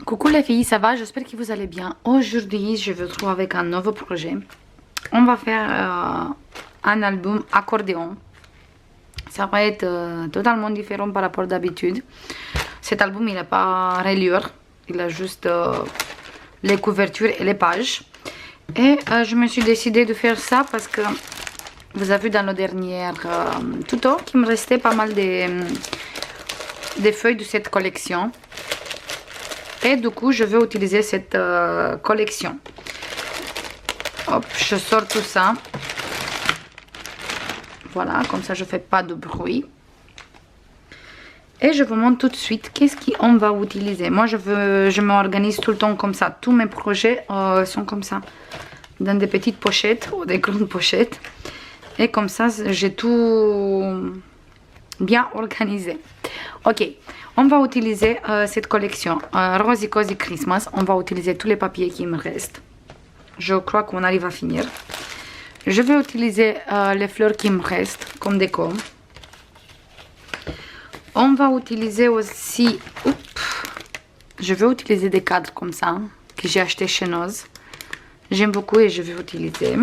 Coucou les filles, ça va? J'espère que vous allez bien. Aujourd'hui, je vous retrouve avec un nouveau projet. On va faire un album accordéon. Ça va être totalement différent par rapport d'habitude. Cet album, il n'a pas reliure. Il a juste les couvertures et les pages. Et je me suis décidée de faire ça parce que vous avez vu dans le dernier tuto qu'il me restait pas mal des feuilles de cette collection. Et du coup, je vais utiliser cette collection. Hop, je sors tout ça. Voilà, comme ça je fais pas de bruit. Et je vous montre tout de suite qu'est-ce qu'on va utiliser. Moi, je m'organise tout le temps comme ça. Tous mes projets sont comme ça. Dans des petites pochettes ou des grandes pochettes. Et comme ça, j'ai tout bien organisé. Ok, on va utiliser cette collection Rosy Cozy Christmas. On va utiliser tous les papiers qui me restent. Je crois qu'on arrive à finir. Je vais utiliser les fleurs qui me restent comme déco. On va utiliser aussi... je vais utiliser des cadres comme ça que j'ai acheté chez Noz. J'aime beaucoup et je vais utiliser.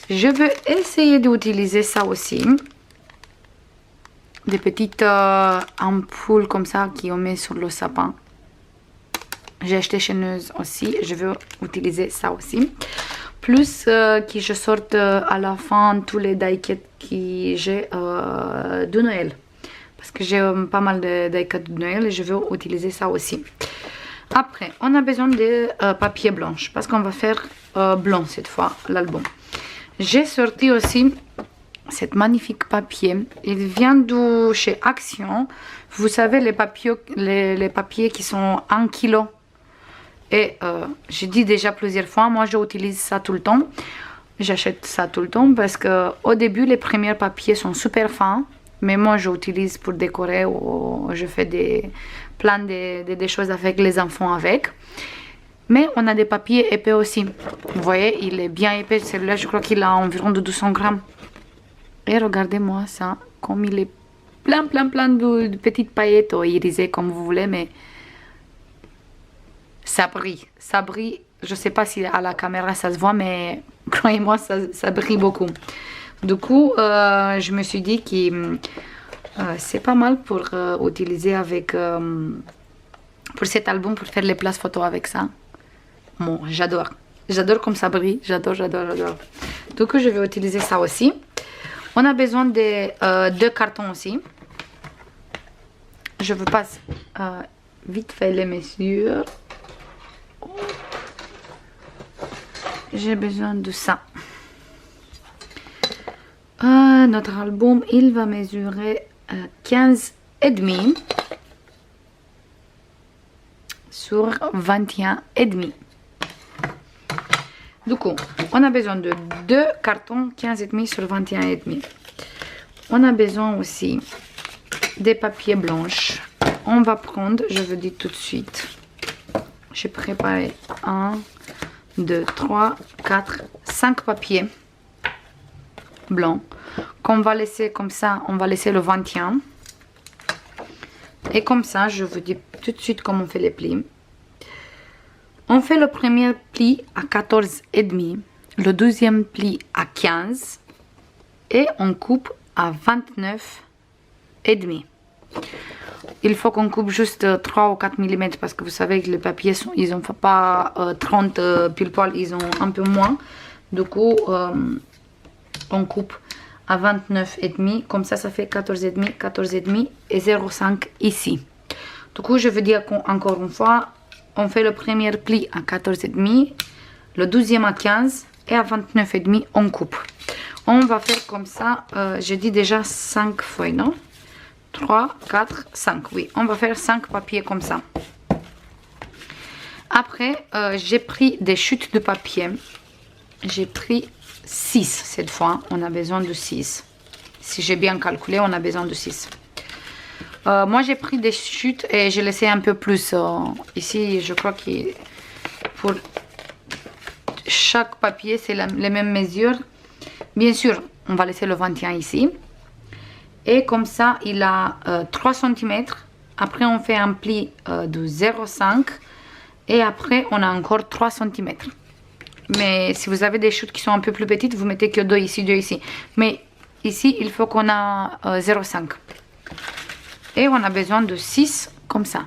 Je vais essayer d'utiliser ça aussi. Des petites ampoules comme ça qu'on met sur le sapin. J'ai acheté chez Neuse aussi. Je vais utiliser ça aussi. Plus que je sorte à la fin tous les die-cuts que j'ai de Noël. Parce que j'ai pas mal de die-cuts de Noël et je vais utiliser ça aussi. Après, on a besoin de papier blanche. Parce qu'on va faire blanc cette fois, l'album. J'ai sorti aussi... cet magnifique papier, il vient de chez Action. Vous savez les papiers qui sont 1 kg. Et j'ai dit déjà plusieurs fois, moi j'utilise ça tout le temps. J'achète ça tout le temps parce que au début les premiers papiers sont super fins. Mais moi j'utilise pour décorer ou je fais plein de choses avec les enfants avec. Mais on a des papiers épais aussi. Vous voyez, il est bien épais. Celui-là je crois qu'il a environ de 200 grammes. Et regardez-moi ça, comme il est plein de petites paillettes ou irisées comme vous voulez, mais ça brille. Ça brille, je sais pas si à la caméra ça se voit, mais croyez-moi, ça brille beaucoup. Du coup, je me suis dit que c'est pas mal pour utiliser avec, pour cet album, pour faire les places photos avec ça. Bon, j'adore. J'adore comme ça brille, j'adore. Du coup, je vais utiliser ça aussi. On a besoin de 2 cartons aussi. Je vous passe vite fait les mesures. J'ai besoin de ça. Notre album, il va mesurer 15,5 sur 21,5. Du coup, on a besoin de 2 cartons 15,5 sur 21,5. On a besoin aussi des papiers blancs. On va prendre, je vous dis tout de suite, j'ai préparé 1, 2, 3, 4, 5 papiers blancs qu'on va laisser comme ça, on va laisser le 21. Et comme ça, je vous dis tout de suite comment on fait les plis. On fait le premier pli à 14,5, le deuxième pli à 15 et on coupe à 29,5. Il faut qu'on coupe juste 3 ou 4 mm parce que vous savez que les papiers, ils n'ont pas 30 pile poil, ils ont un peu moins. Du coup, on coupe à 29,5, comme ça, ça fait 14,5, 14,5 et 0,5 ici. Du coup, je veux dire encore une fois, on fait le premier pli à 14,5, le deuxième à 15 et à 29,5 on coupe. On va faire comme ça, j'ai dit déjà 5 feuilles, non? 3, 4, 5, oui. On va faire 5 papiers comme ça. Après, j'ai pris des chutes de papier. J'ai pris 6 cette fois. On a besoin de 6. Si j'ai bien calculé, on a besoin de 6. Moi j'ai pris des chutes et j'ai laissé un peu plus ici. Je crois que pour chaque papier c'est les mêmes mesures. Bien sûr on va laisser le 21 ici. Et comme ça il a 3 cm. Après on fait un pli de 0,5 Et après, on a encore 3 cm. Mais si vous avez des chutes qui sont un peu plus petites, vous mettez que 2 ici, 2 ici. Mais ici, il faut qu'on a 0,5. Et on a besoin de 6 comme ça.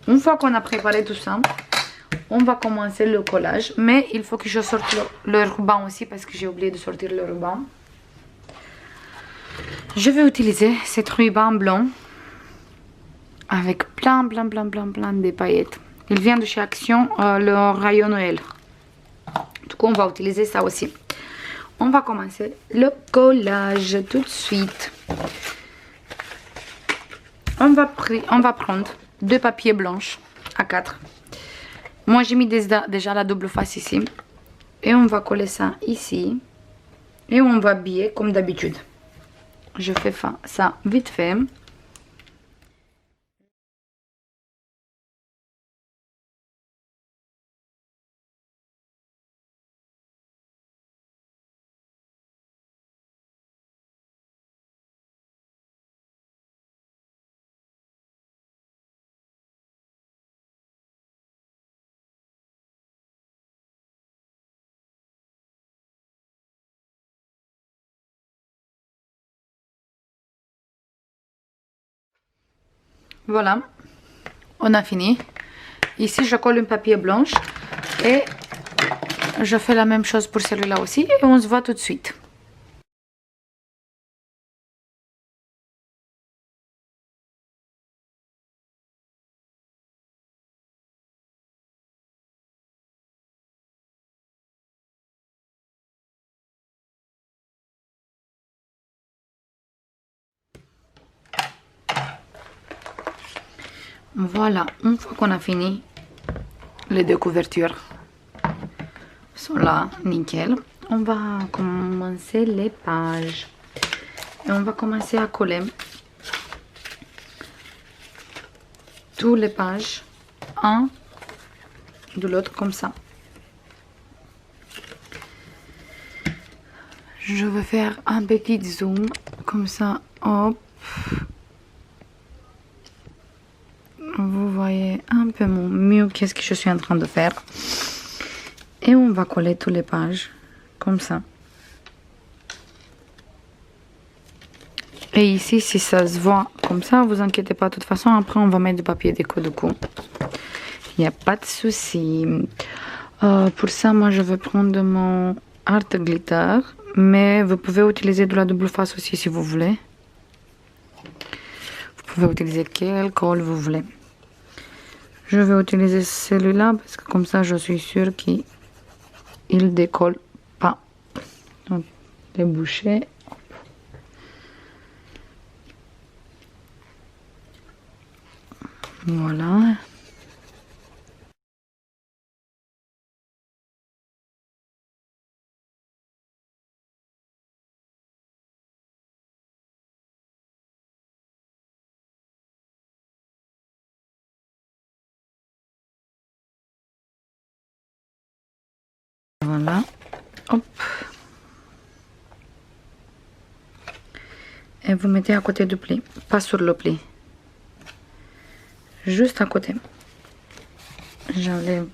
Une fois qu'on a préparé tout ça, on va commencer le collage. Mais il faut que je sorte le ruban aussi parce que j'ai oublié de sortir le ruban. Je vais utiliser cet ruban blanc avec plein de paillettes. Il vient de chez Action, le rayon Noël. Du coup, on va utiliser ça aussi. On va commencer le collage tout de suite. On va prendre 2 papiers blancs à 4. Moi, j'ai mis déjà la double face ici. Et on va coller ça ici. Et on va habiller comme d'habitude. Je fais ça vite fait. Voilà, on a fini. Ici, je colle un papier blanche et je fais la même chose pour celui-là aussi et on se voit tout de suite. Voilà, une fois qu'on a fini, les deux couvertures sont là, nickel. On va commencer les pages. Et on va commencer à coller toutes les pages, un de l'autre comme ça. Je vais faire un petit zoom, comme ça, hop. Vous voyez un peu mieux qu'est-ce que je suis en train de faire. Et on va coller toutes les pages, comme ça. Et ici, si ça se voit comme ça, vous inquiétez pas. De toute façon, après, on va mettre du papier déco du coup. Il n'y a pas de souci. Pour ça, moi, je vais prendre mon Art Glitter. Mais vous pouvez utiliser de la double face aussi si vous voulez. Vous pouvez utiliser quel colle vous voulez. Je vais utiliser celui-là parce que comme ça, je suis sûre qu'il ne décolle pas. Donc, les bouchées. Voilà. Voilà. Hop. Et vous mettez à côté du pli, pas sur le pli. Juste à côté. J'enlève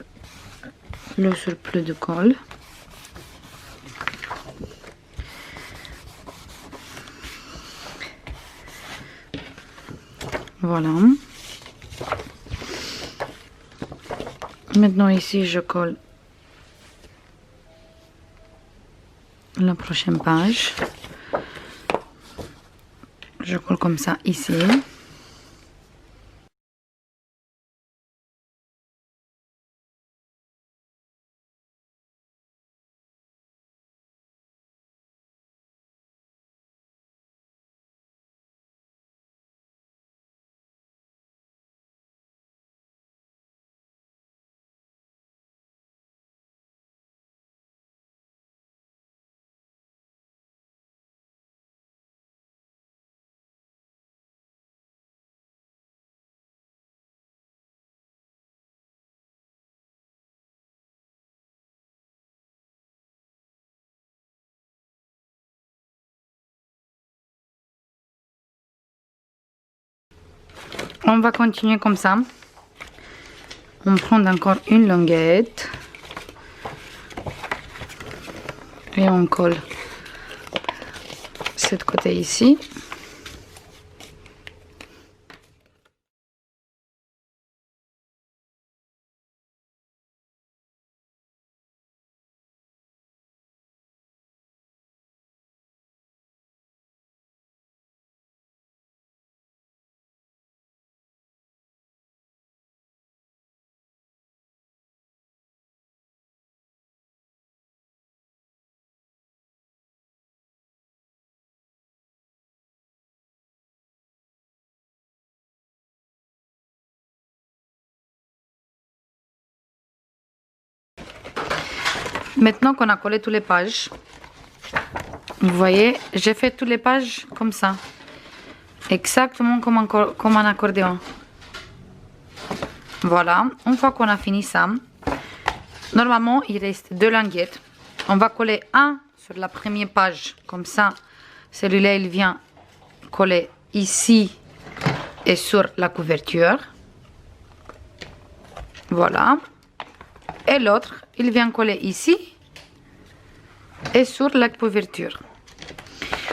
le surplus de colle. Voilà. Maintenant ici, je colle la prochaine page. Je colle comme ça ici. On va continuer comme ça. On prend encore une languette. Et on colle cette côté ici. Maintenant qu'on a collé toutes les pages, vous voyez, j'ai fait toutes les pages comme ça. Exactement comme un accordéon. Voilà, une fois qu'on a fini ça, normalement il reste deux languettes. On va coller un sur la première page, comme ça, celui-là il vient coller ici et sur la couverture. Voilà. Et l'autre, il vient coller ici et sur la couverture.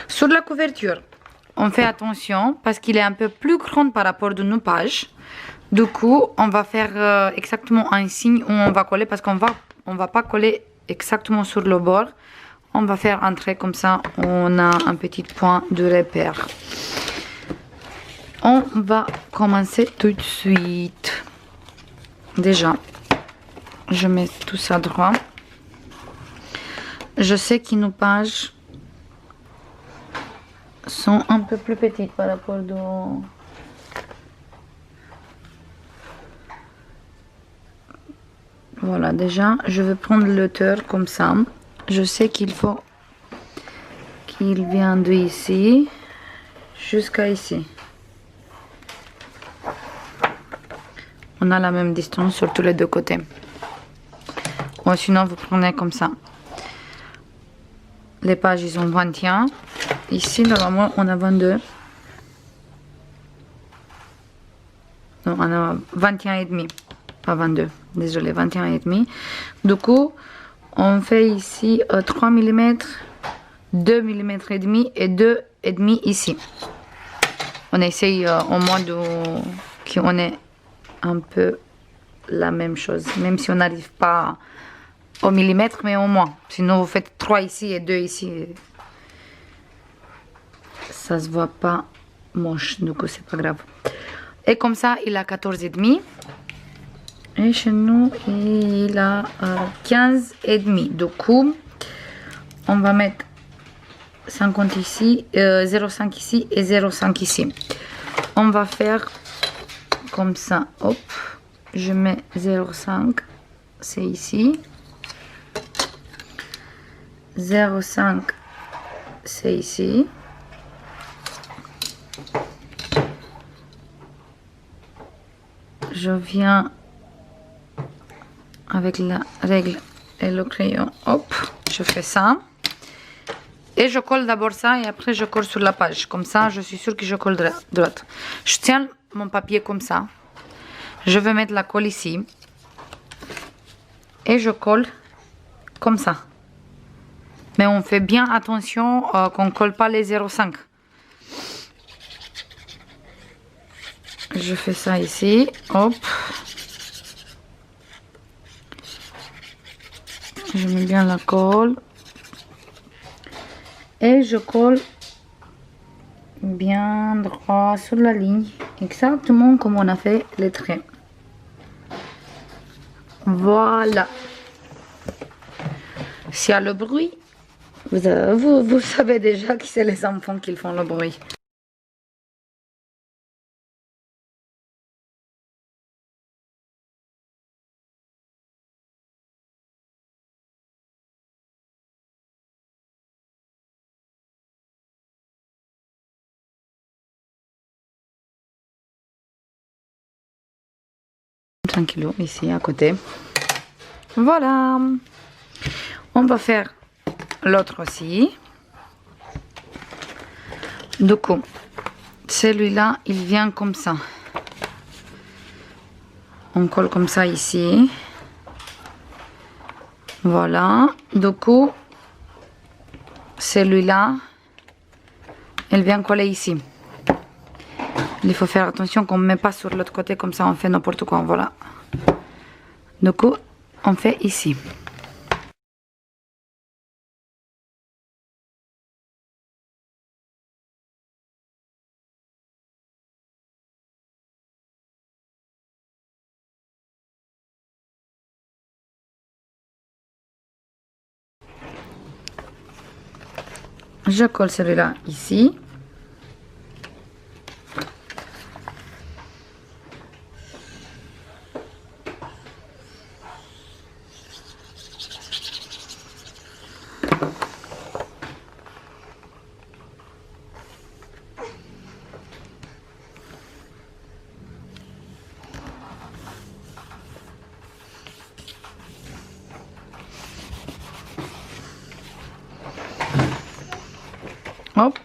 Sur la couverture, on fait attention parce qu'il est un peu plus grand par rapport à nos pages. Du coup, on va faire exactement un signe où on va coller parce qu'on va pas coller exactement sur le bord. On va faire un trait comme ça, on a un petit point de repère. On va commencer tout de suite. Déjà, je mets tout ça droit. Je sais que nos pages sont un peu plus petites par rapport à... Voilà, déjà, je vais prendre l'auteur comme ça. Je sais qu'il faut qu'il vienne de ici jusqu'à ici. On a la même distance sur tous les deux côtés. Ou sinon, vous prenez comme ça. Les pages, ils ont 21. Ici, normalement, on a 22. Non, on a 21 et demi. Pas 22. Désolé, 21 et demi. Du coup, on fait ici 3 mm, 2 mm et demi et 2 et demi ici. On essaye au moins qu'on ait un peu la même chose. Même si on n'arrive pas au millimètre, mais au moins. Sinon, vous faites 3 ici et 2 ici. Ça se voit pas moche, du coup, c'est pas grave. Et comme ça, il a 14 et demi. Et chez nous, il a 15 et demi. Du coup, on va mettre 50 ici, 0,5 ici et 0,5 ici. On va faire comme ça. Hop, je mets 0,5, c'est ici. 0,5, c'est ici. Je viens avec la règle et le crayon, hop, je fais ça. Et je colle d'abord ça et après je colle sur la page. Comme ça, je suis sûre que je colle droite. Je tiens mon papier comme ça. Je vais mettre la colle ici. Et je colle comme ça. Mais on fait bien attention qu'on ne colle pas les 0,5. Je fais ça ici, hop. Je mets bien la colle. Et je colle bien droit sur la ligne. Exactement comme on a fait les traits. Voilà. S'il y a le bruit, vous savez déjà que c'est les enfants qui font le bruit. Tranquillou, ici à côté. Voilà. On va faire l'autre aussi. Du coup, celui-là, il vient comme ça. On colle comme ça ici. Voilà. Du coup, celui-là, elle vient coller ici. Il faut faire attention qu'on ne met pas sur l'autre côté, comme ça on fait n'importe quoi. Voilà. Du coup, on fait ici. Je colle celui-là ici. Hop.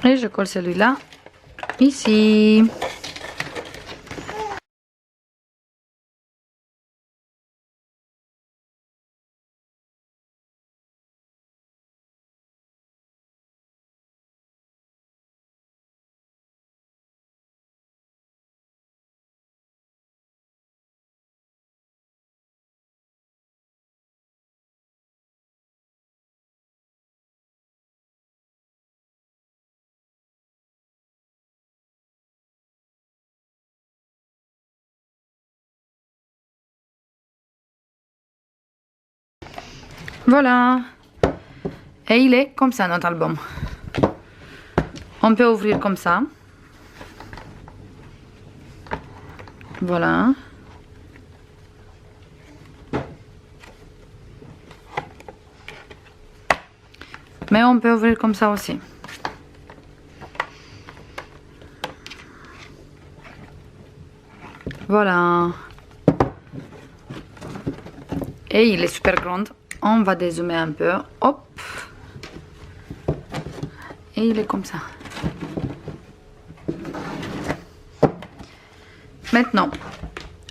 Et je colle celui-là ici. Voilà. Et il est comme ça notre album. On peut ouvrir comme ça. Voilà. Mais on peut ouvrir comme ça aussi. Voilà. Et il est super grand. On va dézoomer un peu. Hop. Et il est comme ça. Maintenant,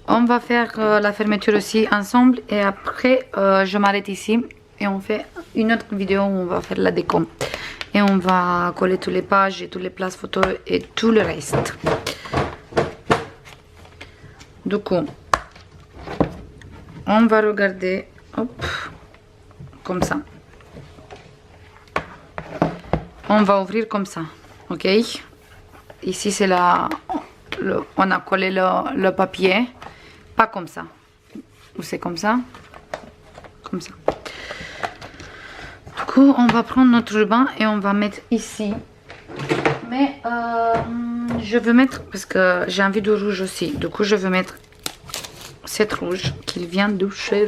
on va faire la fermeture aussi ensemble. Et après, je m'arrête ici. Et on fait une autre vidéo où on va faire la déco. Et on va coller toutes les pages et toutes les places photos et tout le reste. Du coup, on va regarder, hop, comme ça. On va ouvrir comme ça, ok? Ici, c'est on a collé le papier, pas comme ça. Ou c'est comme ça? Comme ça. Du coup, on va prendre notre ruban et on va mettre ici. Mais je veux mettre, parce que j'ai envie de rouge aussi. Du coup, je veux mettre cette rouge qui vient de chez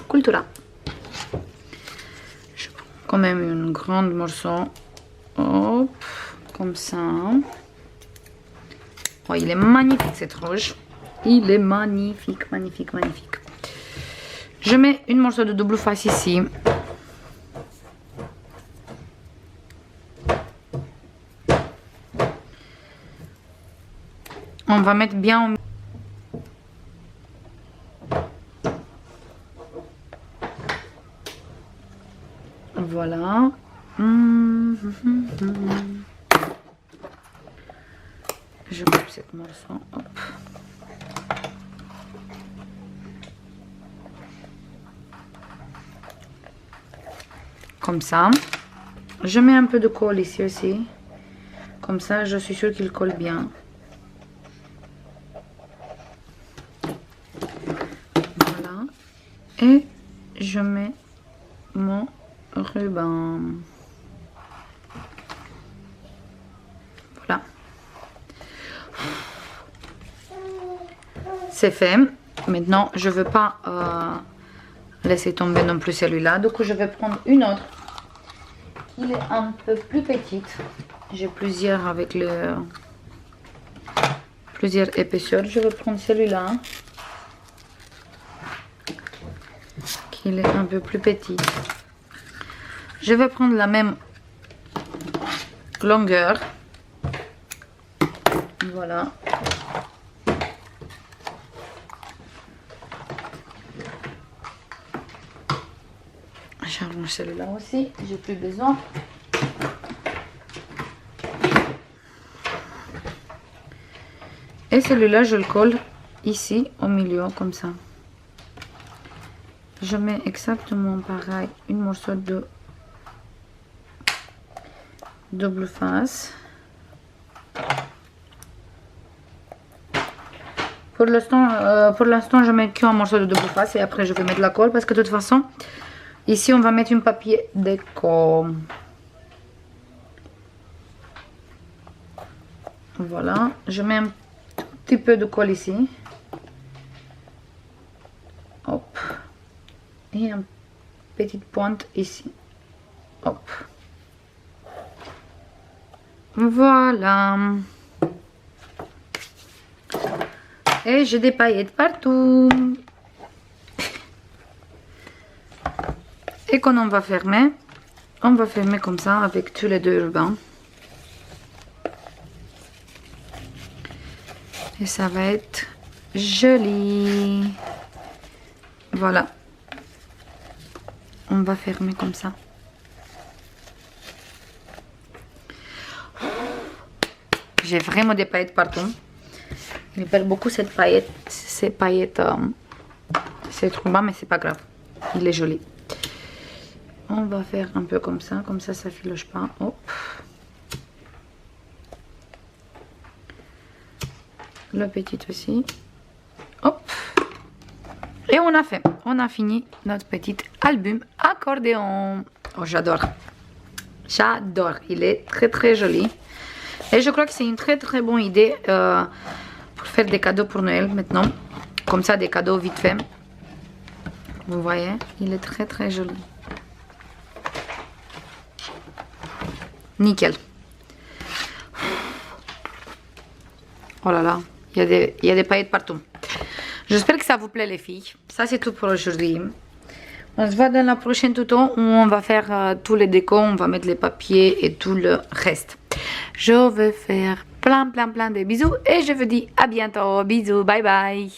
Cultura. Je prends quand même une grande morceau. Hop, comme ça. Oh, il est magnifique cette rouge. Il est magnifique, magnifique, magnifique. Je mets une morceau de double face ici. On va mettre bien au... Voilà. Je coupe cette morceau. Hop. Comme ça. Je mets un peu de colle ici aussi. Comme ça, je suis sûre qu'il colle bien. Voilà. Et je mets mon ruban. Voilà. C'est fait. Maintenant, je ne veux pas laisser tomber non plus celui-là. Donc, je vais prendre une autre. Il est un peu plus petite. J'ai plusieurs avec plusieurs épaisseurs. Je vais prendre celui-là. Qui est un peu plus petit. Je vais prendre la même longueur. Voilà. Je range celui-là aussi, j'ai plus besoin. Et celui-là, je le colle ici au milieu comme ça. Je mets exactement pareil, une morceau de double face. Pour l'instant, je mets qu'un morceau de double face et après je vais mettre la colle parce que de toute façon, ici on va mettre un papier déco. Voilà, je mets un tout petit peu de colle ici. Hop. Et une petite pointe ici. Hop. Voilà. Et j'ai des paillettes partout. Et quand on va fermer comme ça avec tous les deux rubans. Et ça va être joli. Voilà. On va fermer comme ça. J'ai vraiment des paillettes partout. Il perd beaucoup cette paillette. Ces paillettes. C'est trop bas, mais c'est pas grave. Il est joli. On va faire un peu comme ça filoche pas. Hop. Le petit aussi. Hop. Et on a fini notre petit album accordéon. Oh, j'adore. J'adore. Il est très très joli. Et je crois que c'est une très très bonne idée pour faire des cadeaux pour Noël maintenant. Comme ça, des cadeaux vite fait. Vous voyez, il est très très joli. Nickel. Oh là là, il y a des paillettes partout. J'espère que ça vous plaît les filles. Ça c'est tout pour aujourd'hui. On se voit dans la prochaine tuto où on va faire tous les décos, on va mettre les papiers et tout le reste. Je vais faire plein de bisous et je vous dis à bientôt. Bisous, bye bye.